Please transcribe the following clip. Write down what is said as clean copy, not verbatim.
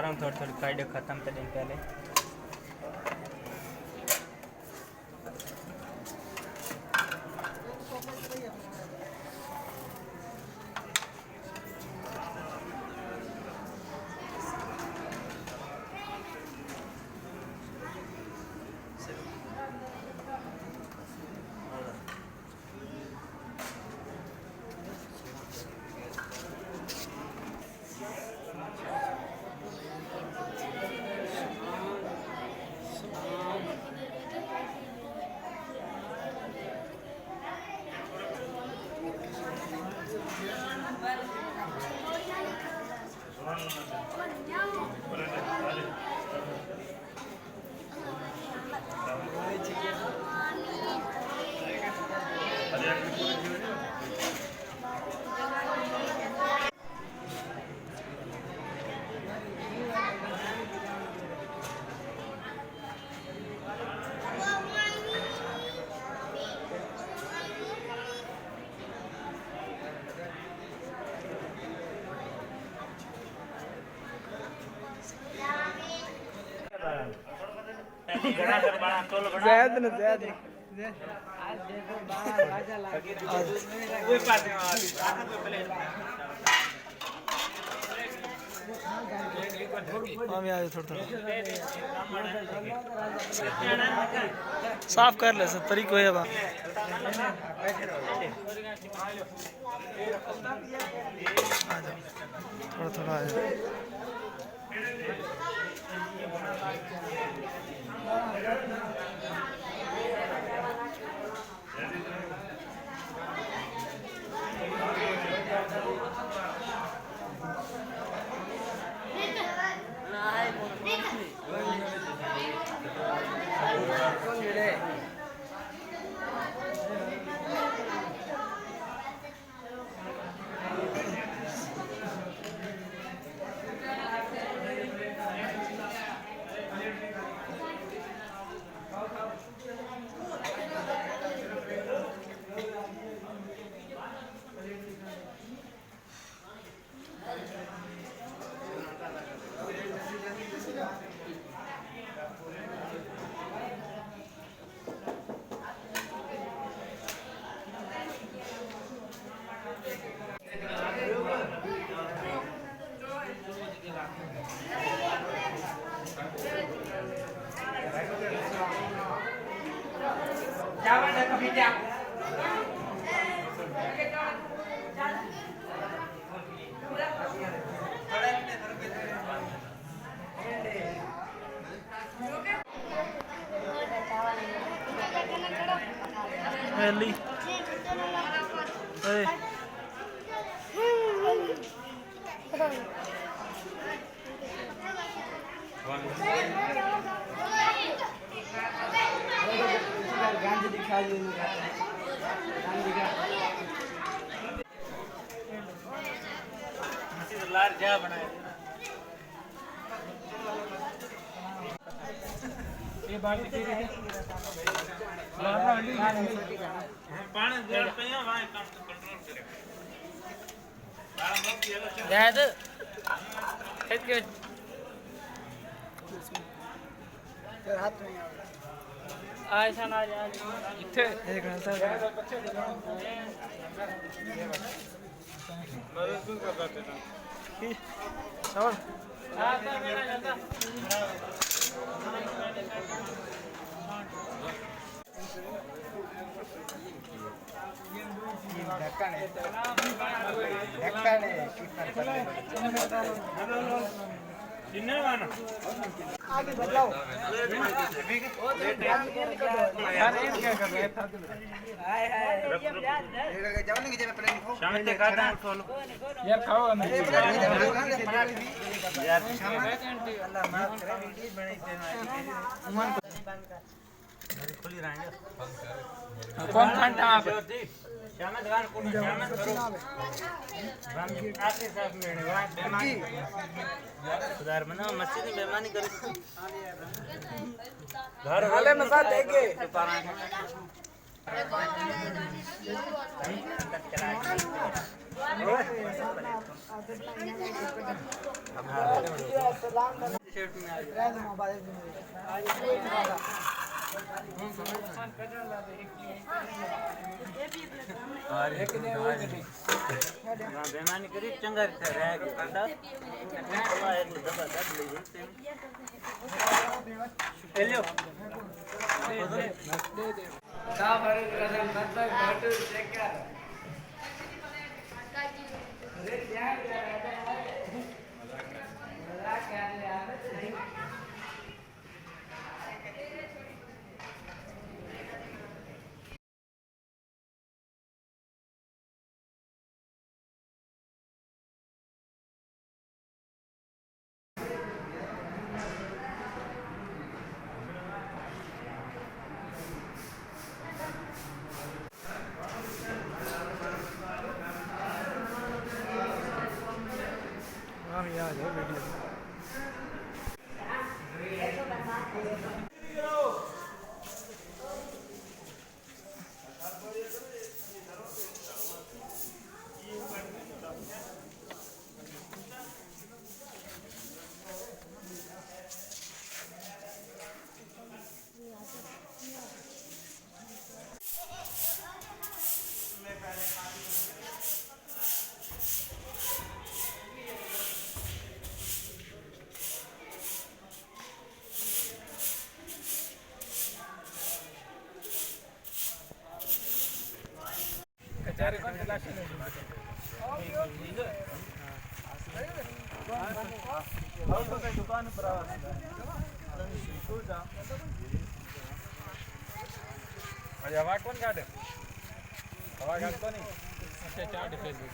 बारह थोड़ी थोड़ी काइड खत्म कर दें पहले। ज़्यादा न ज़्यादा आज देखो बाहर राजा लागे वही पास में हम यार थोड़ा साफ कर ले सब तरीको है बा थोड़ा थोड़ा आ जाए Eli. Hey. गांधी दिखा दो गांधी का लार जा बनाए ये बात की है पानी जल पे वहां कंट्रोल करे जायद खेत के तेरे हाथ में ऐसा ना जा इथे एक घंटा मदद क्यों कर रहे थे की सवाल हां सर मेरा जल्दा धक्का नहीं कितने वाला आगे बदलाओ यार ये क्या कर रहे था हाय हाय जाने की जगह पड़े शाम से खाता उठो लो यार खाओ ना यार अल्लाह माफ करे वीडियो बनाई देना उमन घर खुली रहेंगे कौन घंटा आप श्यामत गान को श्यामत करो राम जी आके साहब मेरे वहां बेमानी सुधार मना मस्जिद में बेमानी करे घर वाले में साथ देंगे બેમાની કરી ચંગા રીતે રહે કાંડા એટલું દબા દબ લઈ લ્યો दुकान पर हवा कोण काढे हवा काढतो नाही चार फेसबुक